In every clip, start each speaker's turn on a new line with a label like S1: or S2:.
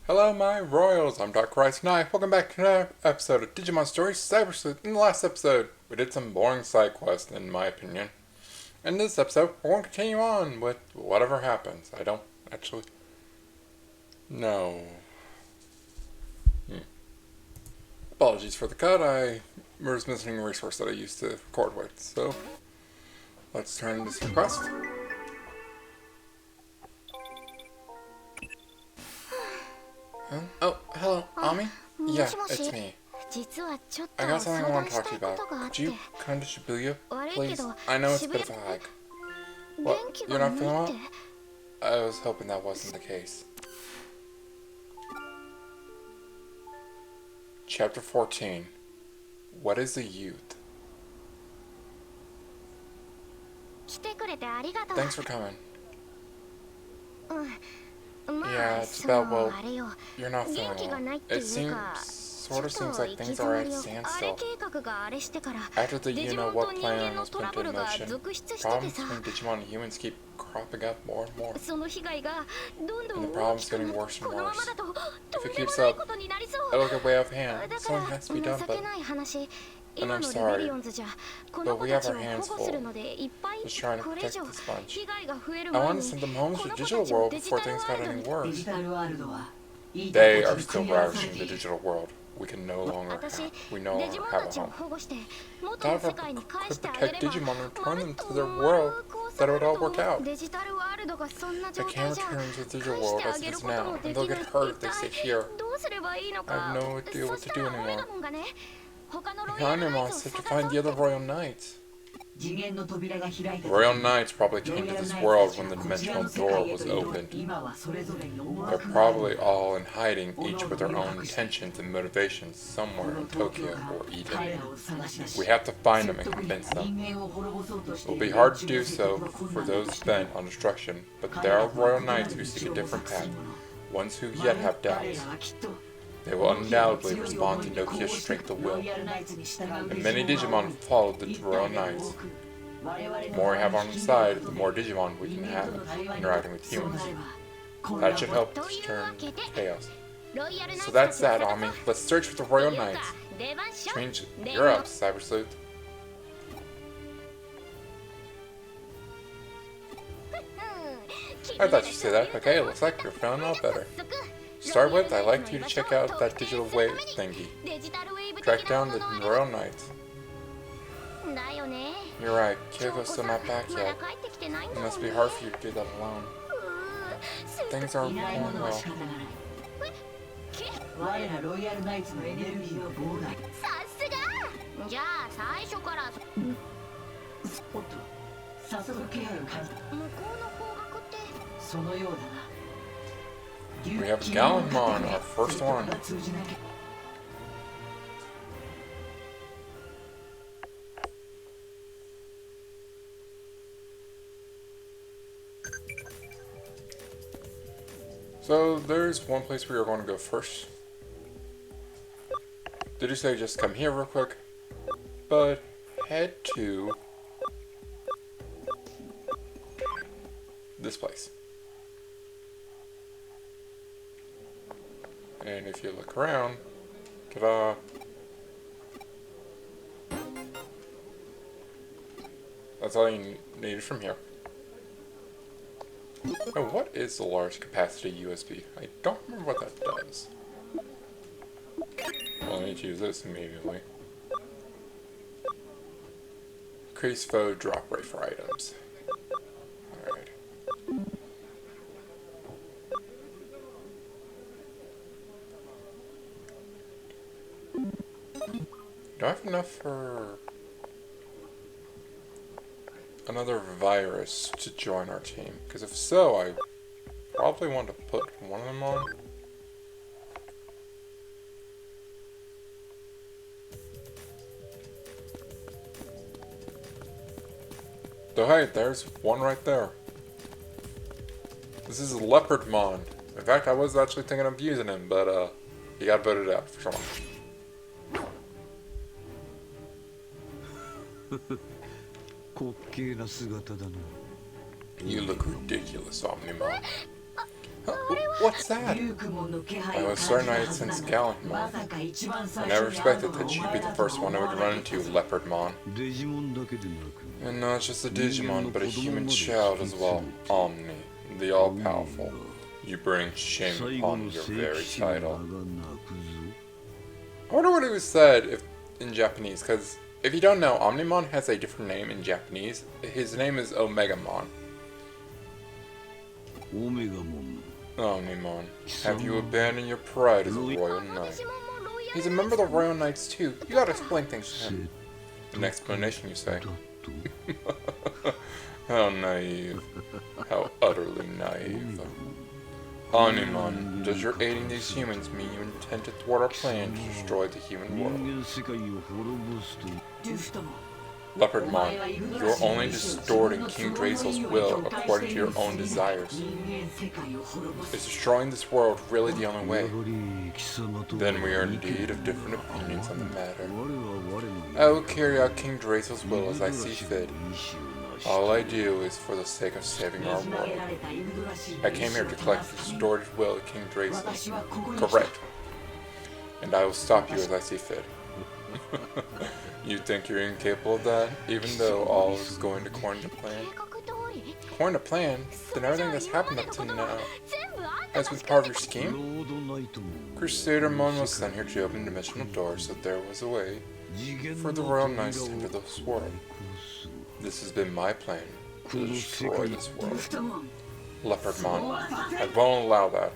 S1: Hello, my royals. I'm DarkriseKnight. Welcome back to another episode of Digimon Stories Cyber Sleuth. In the last episode, we did some boring side quests, in my opinion. In this episode, we're going to continue on with whatever happens. I don't actually know. Apologies for the cut. I was missing a resource that I used to record with. So, let's turn this quest. Huh? Oh, hello, Ami? Yeah, it's me. I got something I want to talk to you about. Could you come to Shibuya, please? I know it's a bit of a hike. What? You're not feeling well? I was hoping that wasn't the case. Chapter 14. What is a youth? Thanks for coming. Yeah, it's about, well, you're not feeling well. It sort of seems like things are at a standstill. After the you-know-what plan was put into motion, problems between Digimon and humans keep cropping up more and more. And the problem's getting worse and worse. If it keeps up, it'll get way off hand. Something has to be done, and I'm sorry, but we have our hands full, just trying to protect this bunch. I want to send them home to the digital world before things got any worse. They are still ravaging the digital world. We no longer have a home. However, could protect Digimon and return them to their world, that it would all work out. They can't return to the digital world as it is now, and they'll get hurt if they stay here. I have no idea what to do anymore. Panemon said to find the other Royal Knights. The Royal Knights probably came to this world when the dimensional door was opened. They're probably all in hiding, each with their own intentions and motivations somewhere in Tokyo or Eden. We have to find them and convince them. It will be hard to do so for those bent on destruction, but there are Royal Knights who seek a different path, ones who yet have doubts. They will undoubtedly respond to Nokia's strength of will, and many Digimon followed the Royal Knights. The more we have on the side, the more Digimon we can have interacting with humans. That should help turn chaos. So that's that, Ami. Let's search for the Royal Knights. Change, you're up, Cyber Sleuth. I thought you'd say that. Okay, it looks like you're feeling a lot better. To start with, I'd like you to check out that digital wave thingy. Track down the Royal Knights. You're right, Kyogo's still not back yet. It must be hard for you to do that alone. Things aren't going well. We have Gallimon, our first one. So there's one place where you're going to go first. Did you say just come here real quick? But head to this place. And if you look around, ta-da! That's all you need from here. Now, what is the large capacity USB? I don't remember what that does. Well, I need to use this immediately. Increase foe drop rate for items. Alright. Do I have enough for another virus to join our team? Because if so, I probably want to put one of them on. So hey, there's one right there. This is Leopardmon. In fact, I was actually thinking of using him, but he got voted out for some reason. You look ridiculous, Omnimon. What's that? I was certain I had sensed Galantmon. I never expected that she'd be the first one I would run into, Leopardmon. And not just a Digimon, but a human child as well, Omni, the all-powerful. You bring shame upon your very title. I wonder what it was said in Japanese, because if you don't know, Omnimon has a different name in Japanese. His name is Omegamon. Omnimon, have you abandoned your pride as a Royal Knight? He's a member of the Royal Knights too. You gotta explain things to him. An explanation, you say? How naive. How utterly naive. Omnimon, does your aiding these humans mean you intend to thwart our plan to destroy the human world? Leopardmon, you're only distorting King Drazel's will according to your own desires. Is destroying this world really the only way? Then we are indeed of different opinions on the matter. I will carry out King Drazel's will as I see fit. All I do is for the sake of saving our world. I came here to collect the distorted will of King Drazel. Correct. And I will stop you as I see fit. You think you're incapable of that, even though all is going according to plan? According to plan? Then everything that's happened up to now has been part of your scheme? Crusadermon was sent here to open dimensional doors so there was a way for the Royal Knights to enter this world. This has been my plan, to destroy this world. Leopardmon, I won't allow that.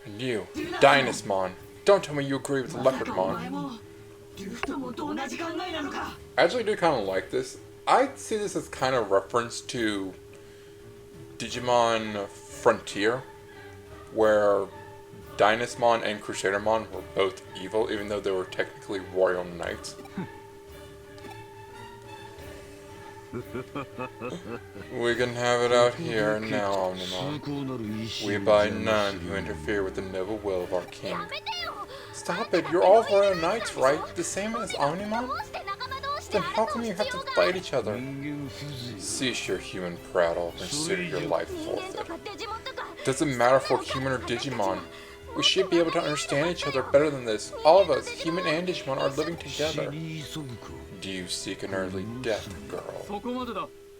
S1: And you, Dynasmon, don't tell me you agree with Leopardmon. I actually do kind of like this. I see this as kind of reference to Digimon Frontier, where Dynasmon and Crusadermon were both evil, even though they were technically Royal Knights. We can have it out here and now, Omnimon. We abide none who interfere with the noble will of our king. Stop it, you're all Royal Knights, right? The same as Omnimon? Then how come you have to fight each other? Cease your human prattle, consider your life forfeit. Doesn't matter if we're human or Digimon. We should be able to understand each other better than this. All of us, human and Digimon, are living together. Do you seek an early death, girl?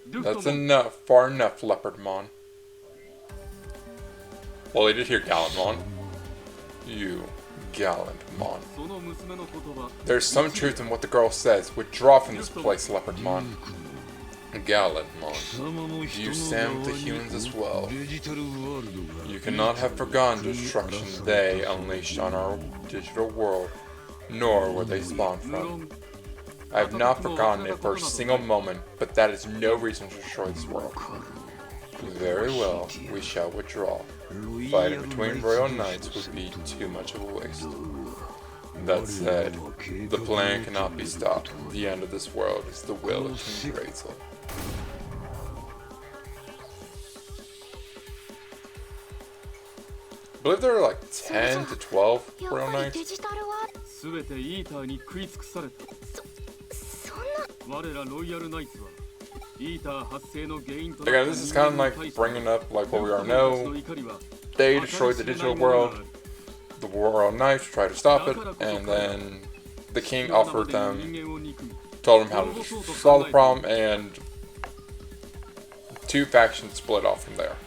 S1: That's enough, far enough, Leopardmon. Well, they did hear Gallantmon. You, Gallantmon. There's some truth in what the girl says. Withdraw from this place, Leopardmon. Gallantmon, do you stand with the humans as well? You cannot have forgotten the destruction they unleashed on our digital world, nor where they spawned from. I have not forgotten it for a single moment, but that is no reason to destroy this world. Very well, we shall withdraw. Fighting between Royal Knights would be too much of a waste. That said, the plan cannot be stopped. The end of this world is the will of King Drazel. I believe there are like 10 to 12 Royal Knights. Again, this is kind of like bringing up like what we already know. They destroyed the digital world. The Royal Knights tried to stop it, and then the king offered them, told them how to solve the problem, and two factions split off from there.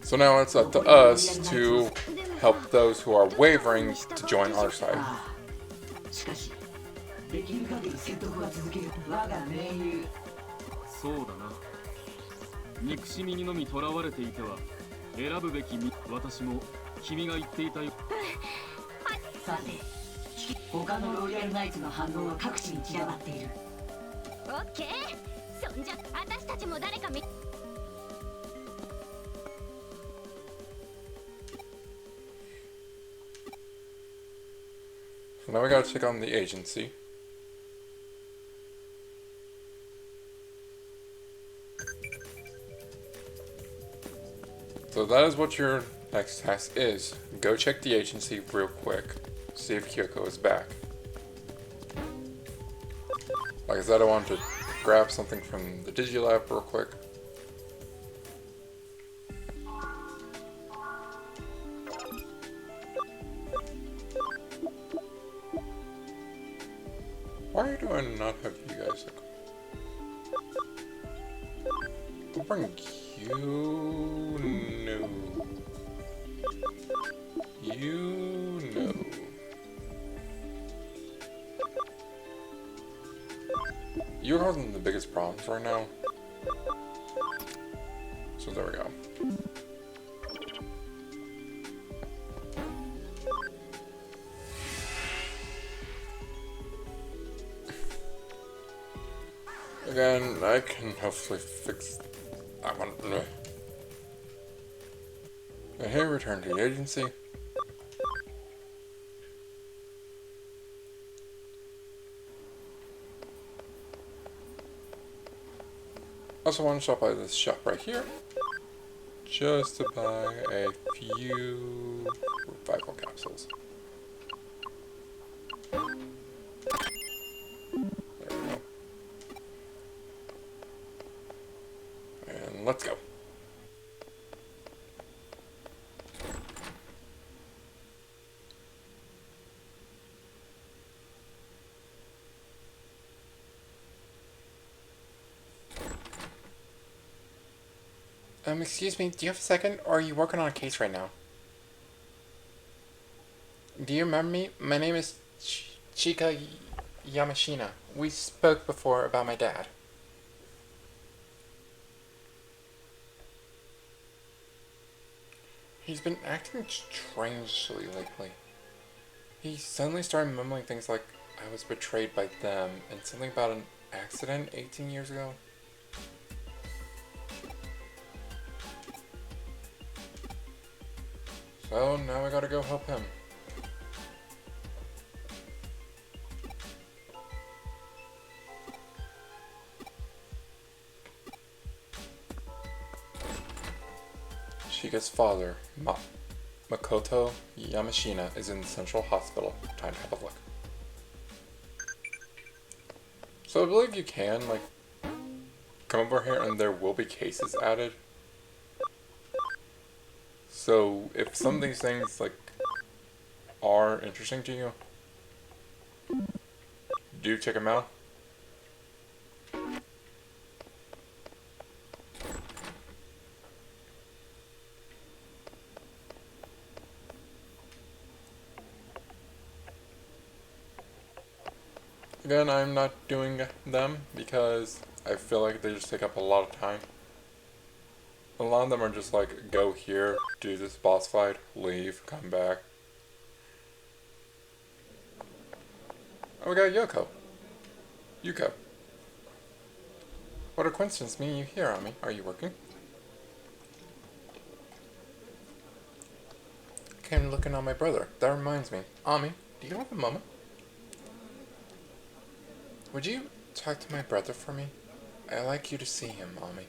S1: So now it's up to us to help those who are wavering to join our side. So now we gotta check on the agency. So that is what your next task is. Go check the agency real quick. See if Kyoko is back. Like I said, I wanted to grab something from the Digilab real quick. Why do I not have you guys? I'll bring you. No. You know. You're causing the biggest problems right now. So there we go. Again, I can hopefully fix that one. Hey, return to the agency. Also want to stop by this shop right here, just to buy a few revival capsules. There we go. And let's go. Excuse me, do you have a second, or are you working on a case right now? Do you remember me? My name is Chika Yamashina. We spoke before about my dad. He's been acting strangely lately. He suddenly started mumbling things like, I was betrayed by them, and something about an accident 18 years ago. So now I gotta go help him. Chika's father, Makoto Yamashina, is in the Central Hospital. Time to have a look. So I believe you can, like, come over here and there will be cases added. So if some of these things, like, are interesting to you, do check them out. Again, I'm not doing them because I feel like they just take up a lot of time. A lot of them are just like, go here, do this boss fight, leave, come back. Oh, we got Yoko. Yuko. What a coincidence meeting you here, Ami. Are you working? Came looking on my brother. That reminds me. Ami, do you have a moment? Would you talk to my brother for me? I'd like you to see him, Ami.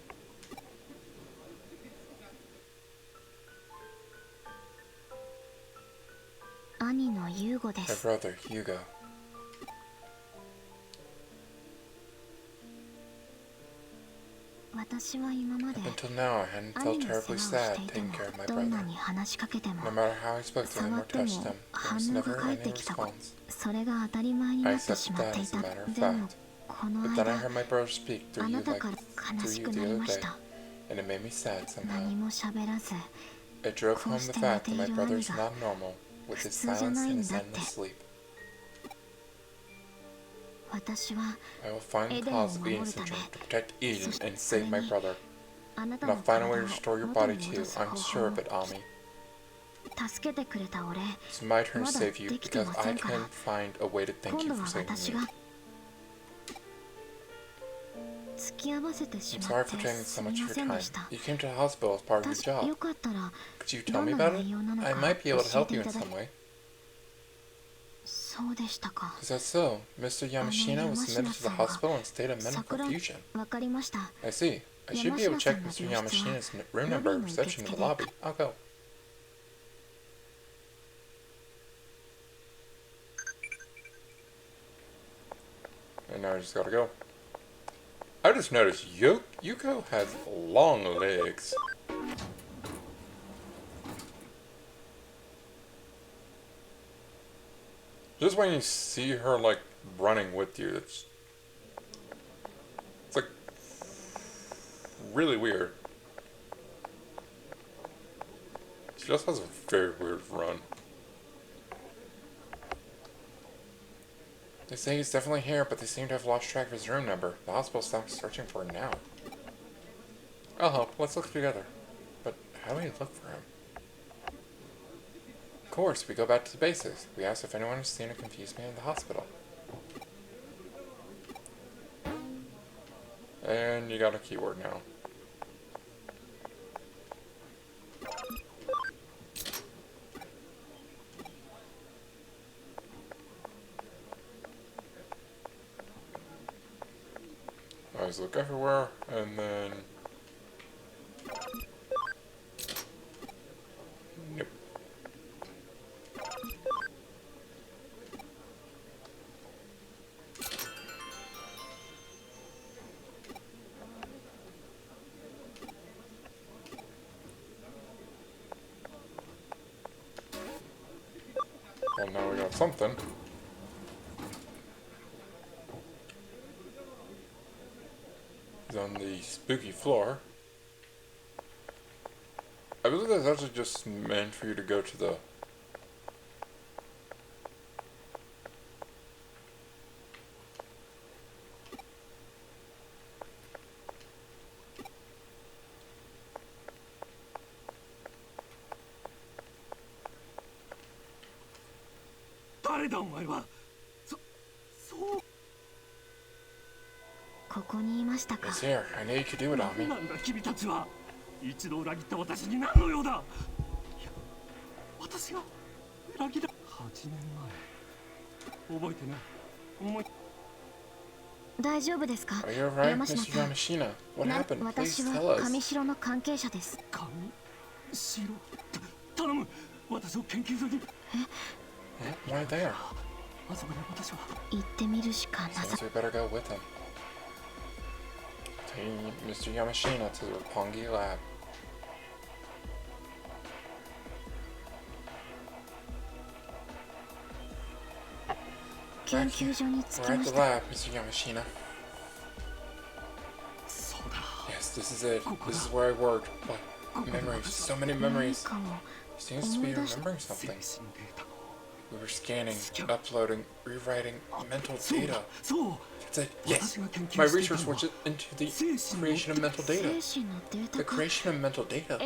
S1: My brother, Hugo. Until now, I hadn't felt terribly sad taking care of my brother. No matter how I spoke to him or touched him, there was never any response. I accepted that as a matter of fact. But then I heard my brother speak through you the other day, and it made me sad somehow. It drove home the fact that my brother's not normal, with his silence and his endless sleep. I will find the cause of Eden syndrome to protect Eden and save my brother. And I'll find a way to restore your body too, I'm sure of it, Ami. It's my turn to save you, because I can find a way to thank you for saving me. I'm sorry for taking so much of your time. You came to the hospital as part of your job. Could you tell me about it? I might be able to help you in some way. Is that so? Mr. Yamashina was admitted to the hospital in a state of mental confusion. I see. I should be able to check Mr. Yamashina's room number at reception in the lobby. I'll go. And now I just gotta go. I just noticed Yuko has long legs. Just when you see her, like, running with you, it's like, really weird. She just has a very weird run. They say he's definitely here, but they seem to have lost track of his room number. The hospital stopped searching for it now. I'll help. Let's look together. But how do we look for him? Of course, we go back to the basics. We ask if anyone has seen a confused man in the hospital. And you got a keyword now. Always look everywhere, and then... Nope. Well, now we got something. On the spooky floor. I believe that's actually just meant for you to go to the... It's here. I knew you could do it on me. Are you alright, Mr. Yamashina? What happened? Please tell us. Why there? Seems we better go with him. Taking Mr. Yamashina to the Roppongi lab. We're at the lab, Mr. Yamashina. Yes, this is it. This is where I worked. But memories, so many memories. He seems to be remembering something. We were scanning, uploading, rewriting mental data. That's it. Yes, my research went into the creation of mental data. The creation of mental data?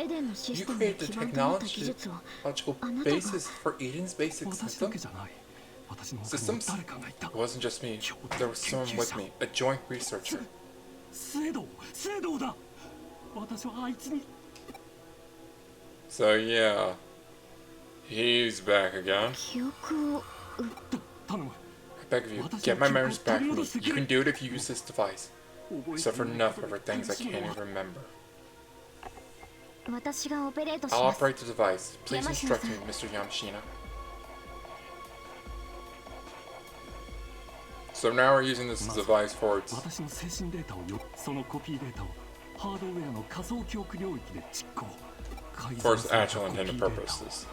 S1: You created the technological basis for Eden's basic systems? It wasn't just me. There was someone with me, a joint researcher. So yeah, he's back again. I beg of you, get my memories back from me. You can do it if you use this device. Except for enough of things I can't even remember. I'll operate the device. Please instruct me, Mr. Yamashina. So now we're using this device for its... for its actual intended purposes.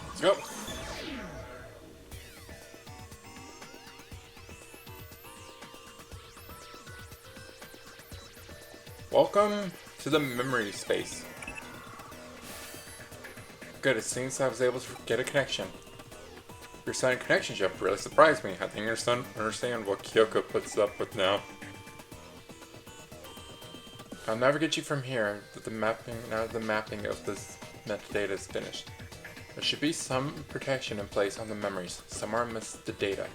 S1: Let's go. Welcome to the memory space. Good, it seems I was able to get a connection. Your sudden connection jump really surprised me. I think I understand what Kyoko puts up with now. I'll navigate you from here now that the mapping of this metadata is finished. There should be some protection in place on the memories, somewhere amidst the data.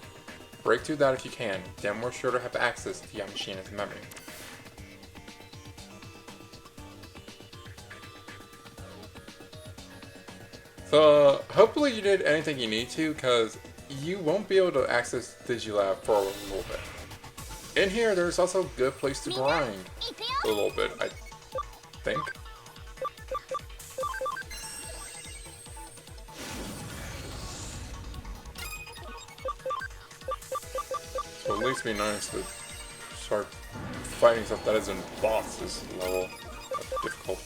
S1: Break through that if you can, then we're sure to have access to Yamashina's memory. So, hopefully you did anything you need to, because you won't be able to access Digilab for a little bit. In here, there's also a good place to grind a little bit, I think. So at least be nice to start fighting stuff that isn't bosses level. That's difficult.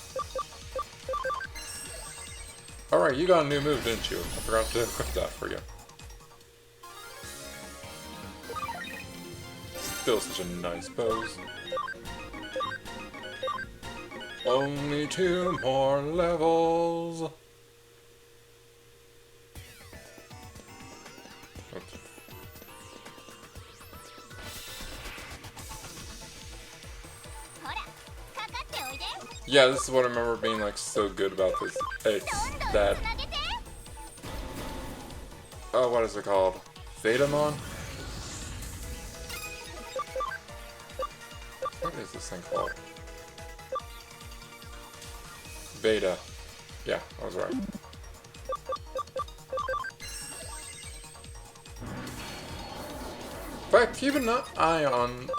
S1: Alright, you got a new move, didn't you? I forgot to equip that for you. Still such a nice pose. Only 2 more levels. Oops. Yeah, this is what I remember being like so good about this. It's that. Oh, what is it called? Vetamon? What is this thing called? Beta. Yeah, I was right. In fact, keep an eye on,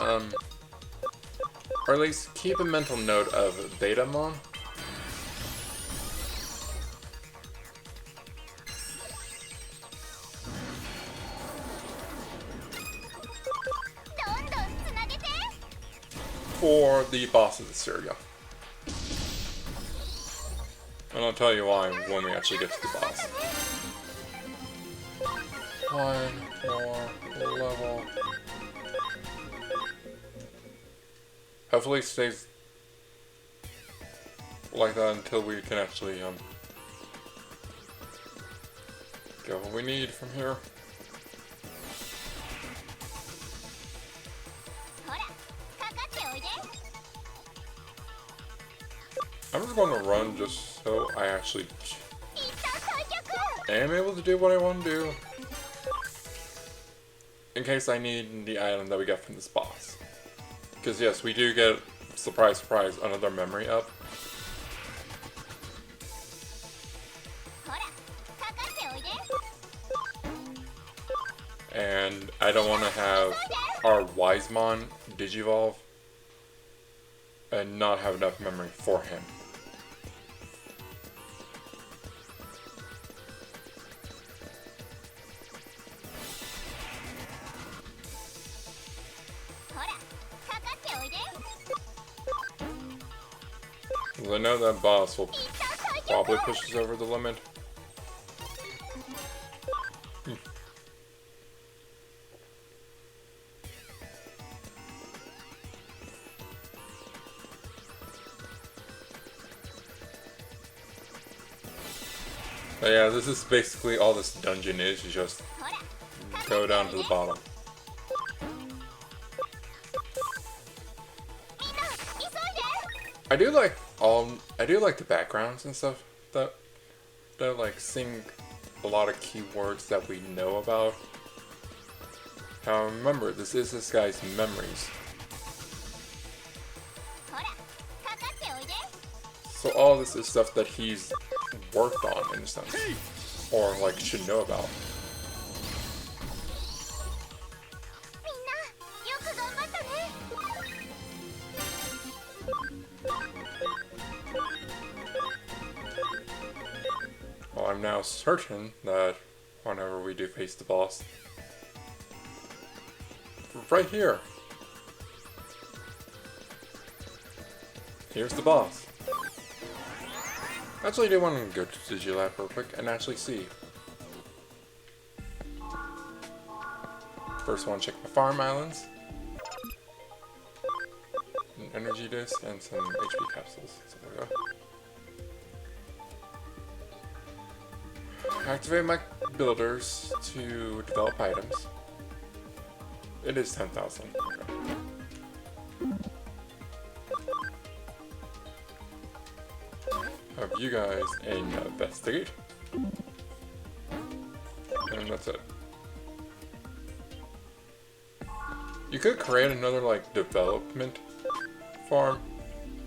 S1: or at least keep a mental note of Betamon. For the boss of this area. And I'll tell you why when we actually get to the boss. 1 more level. Hopefully it stays like that until we can actually get what we need from here. I'm just going to run just so I actually am able to do what I want to do. In case I need the item that we got from this boss. Because yes, we do get, surprise surprise, another memory up. And I don't want to have our Wisemon Digivolve and not have enough memory for him. I know that boss will probably push us over the limit. But yeah, this is basically all this dungeon is, you just go down to the bottom. I do like the backgrounds and stuff that like sing a lot of keywords that we know about. Now remember, this is this guy's memories. So all this is stuff that he's worked on in a sense, or like should know about. Well, I'm now certain that whenever we do face the boss, right here, here's the boss. Actually, I do want to go to Digilab real quick and actually see. First, I want to check my farm islands, an energy disc, and some HP capsules. So there we go. Activate my builders to develop items. It is 10,000. Okay. Have you guys investigate And that's it. You could create another, like, development farm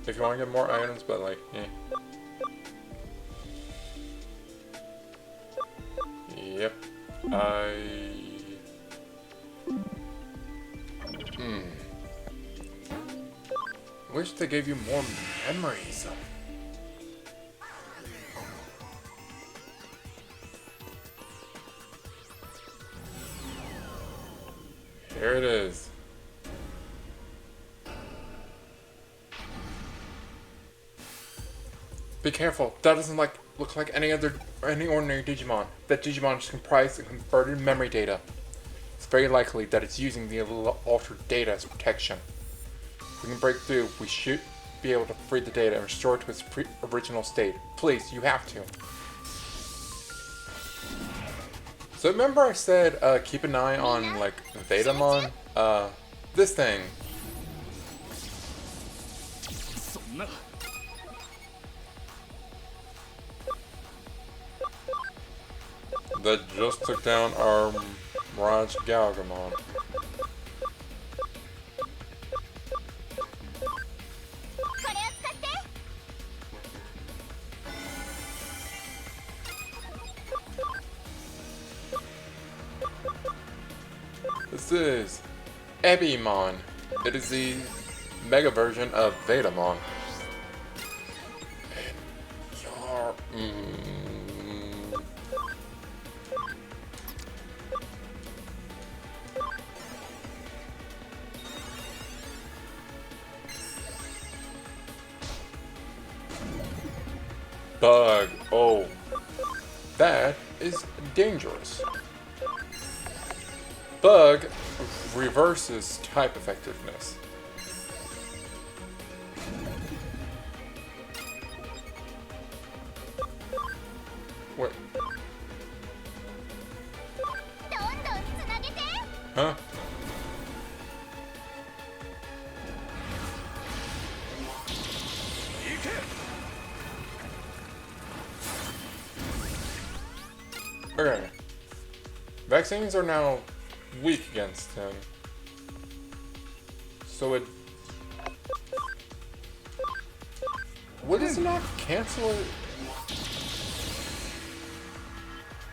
S1: if you want to get more items, but, like, Yep. Wish they gave you more memories. Here it is. Be careful. That doesn't look like any ordinary Digimon. That Digimon is comprised of converted memory data. It's very likely that it's using the altered data as protection. If we can break through, we should be able to free the data and restore it to its original state. Please, you have to. So remember I said keep an eye on like Vetamon? This thing. That just took down our Mirage Galgamon. This is Ebimon. It is the mega version of Vetamon. Bug. Oh. That is dangerous. Bug reverses type effectiveness. Wait. Huh? Okay. Vaccines are now weak against him. So it... What does it not cancel it?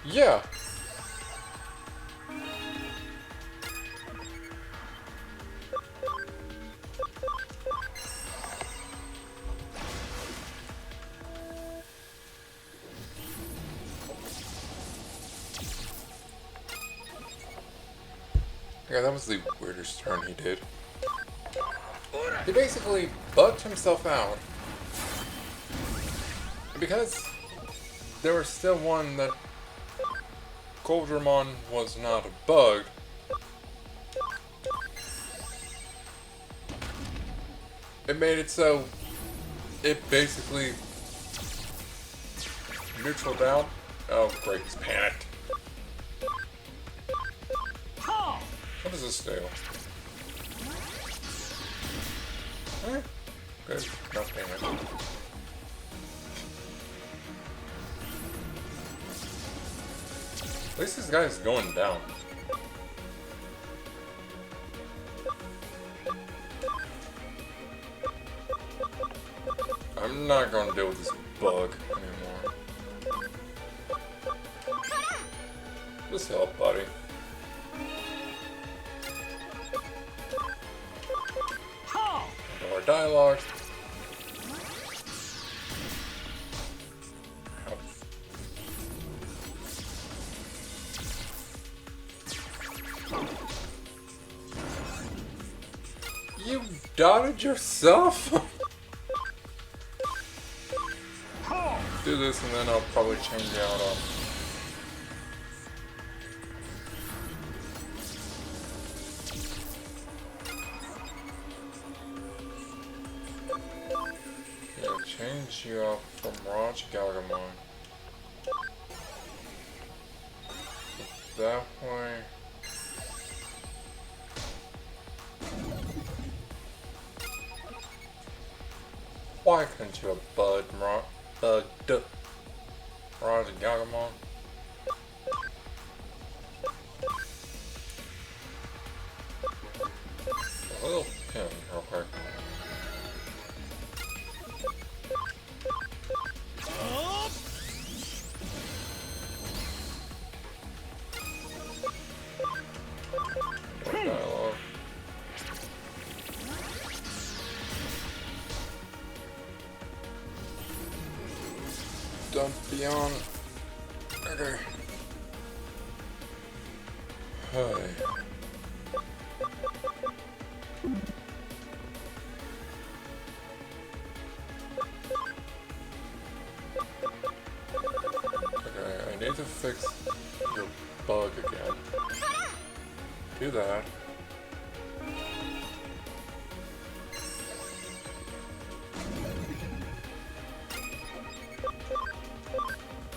S1: Yeah. Yeah, that was the weirdest turn he did. He basically bugged himself out. Because there was still one that Goldramon was not a bug. It made it so it basically neutraled out. Oh great, he's panicked. What does this do? Eh, good, no panic. At least this guy's going down. I'm not gonna deal with this bug anymore. Just help, buddy. More dialogue. You dotted yourself? Do this and then I'll probably change out on. Yeah, change you out from Mirage Galgamon. That way. Why couldn't you have bugged Mirage? Mirage Galgamon. Don't be on. Okay. Hi. Okay, I need to fix your bug again. Do that.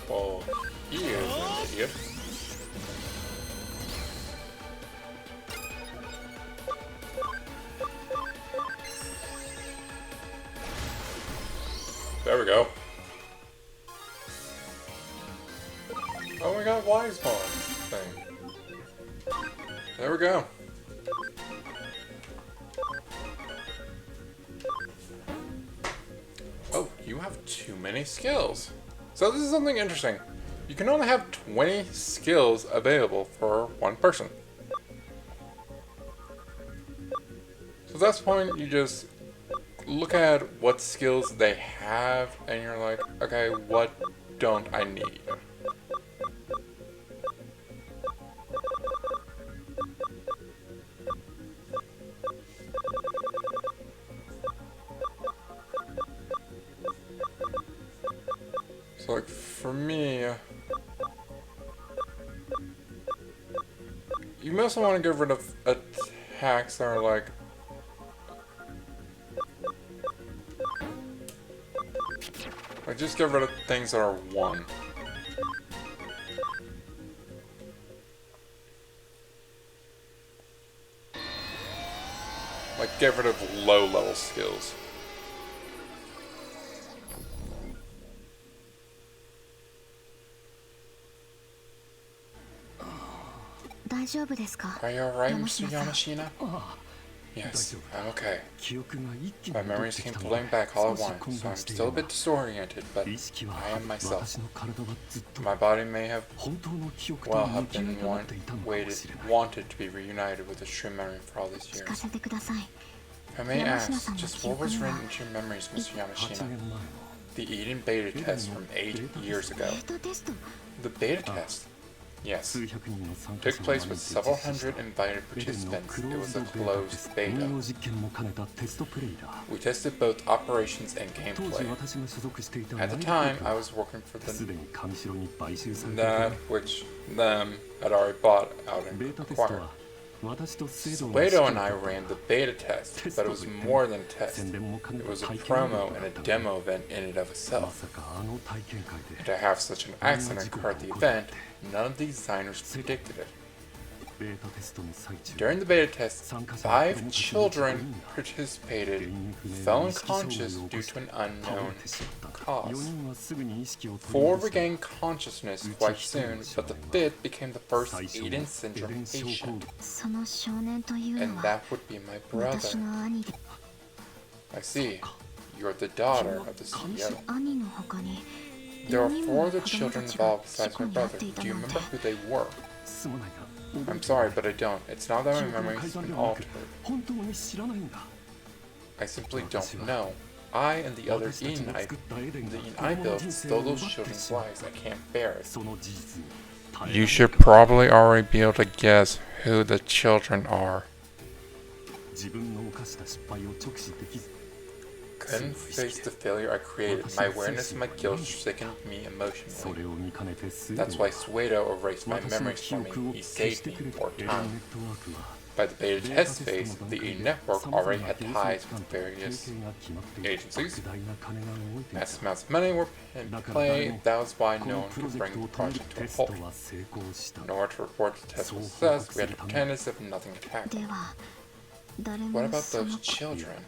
S1: Well, he is an idiot. There we go. Oh, we got Wise Bond thing. There we go. Oh, you have too many skills. So this is something interesting. You can only have 20 skills available for one person. So at this point, you just look at what skills they have, and you're like, okay, what don't I need? So like, for me, you mostly want to get rid of attacks that are like, just get rid of things that are 1. Like, get rid of low-level skills. Are you alright, Mr. Yamashina? Yes, I'm okay. My memories came flooding back all at once, so I'm still a bit disoriented, but I am myself. My body may have, well, have been wanted to be reunited with its true memory for all these years. If I may ask, just what was written into your memories, Mr. Yamashina? The Eden beta test from 8 years ago. The beta test? Yes. Took place with several hundred invited participants. It was a closed beta. We tested both operations and gameplay. At the time, I was working for that which them had already bought out and acquired. Sleuth and I ran the beta test, but it was more than a test. It was a promo and a demo event in and of itself. And to have such an accident occur at the event, none of the designers predicted it. During the beta test, 5 children participated, fell unconscious due to an unknown cause. 4 regained consciousness quite soon, but the 5th became the first Eden Syndrome patient. And that would be my brother. I see. You're the daughter of the CEO. There are 4 other children involved besides my brother. Do you remember who they were? I'm sorry, but I don't. It's not that my memory has been altered. I simply don't know. I and the other Eden I built stole those children's lives. I can't bear it. You should probably already be able to guess who the children are. Couldn't face the failure I created. My awareness and my guilt sickened me emotionally. That's why Sleuth erased my memories from me. He saved me for a time. By the beta test phase, the E network already had ties with various agencies. Massive amounts of money were in play. That was why no one could bring the project to a halt. In order to report the test was success, we had to pretend as if nothing had happened. What about those children?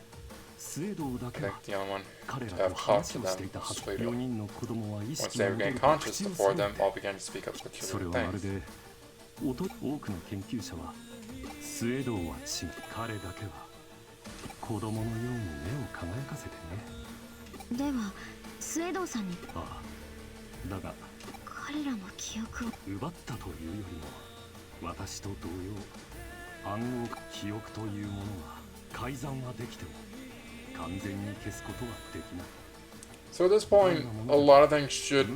S1: I think the only one to have talked to them was Sleuth. Once they regained conscious, the 4 of them all began to speak up peculiar things. So at this point, a lot of things should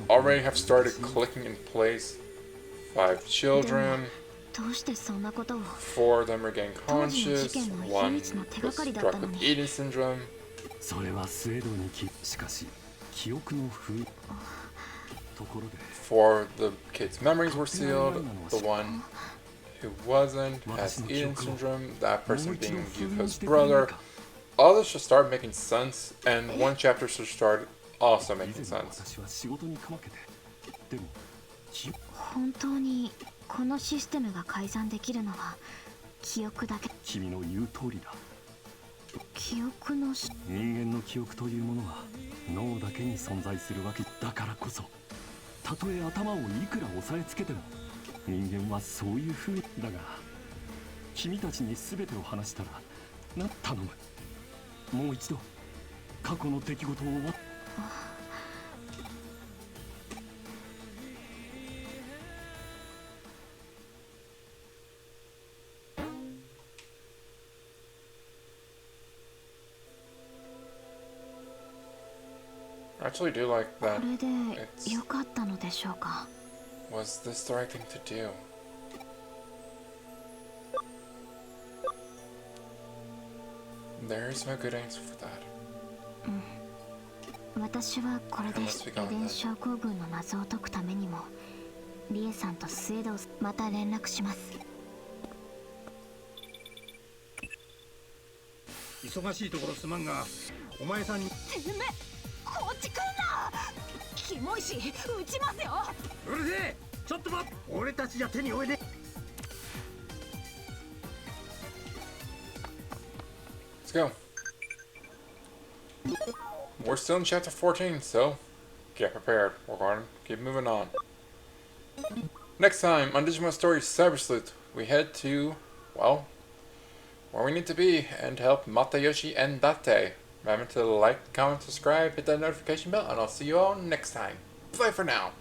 S1: already have started clicking in place. 5 children, 4 of them are getting conscious, 1 was struck with eating syndrome.
S2: それはスエドにしかし記憶の封ところで
S1: 4 of the kids' memories were sealed. The one who wasn't has eating syndrome, that person being Yuko's brother. All this should start making sense, and one chapter should start also making sense.
S2: 私は仕事にかまけてでも
S3: 本当にこのシステムが改ざんできるのは記憶だけ。
S2: 君の言う通りだ。
S3: 記憶の
S2: 人間の記憶というものは脳だけに存在するわけだからこそ、たとえ頭をいくら押さえつけても人間はそういう風だが、君たちに全てを話したら頼む。もう一度過去の出来事を
S1: I actually do like that.
S3: これで良かったのでしょうか。
S1: Was this the right thing to do? There's no good answer for that.
S3: 私はこれでエデン症候群の謎を解くためにもリエさんとスエドをまた連絡します。
S4: 忙しいところすまんが、お前さんに。てめえ、こっち来んな。キモいし、撃ちますよ。うるせえ。ちょっと待って。俺たちじゃ手に負えねえ。
S1: Let's go. We're still in chapter 14, so get prepared. We're going to keep moving on. Next time on Digimon Story Cyber Sleuth, we head to, well, where we need to be and help Matayoshi and Date. Remember to like, comment, subscribe, hit that notification bell, and I'll see you all next time. Bye for now.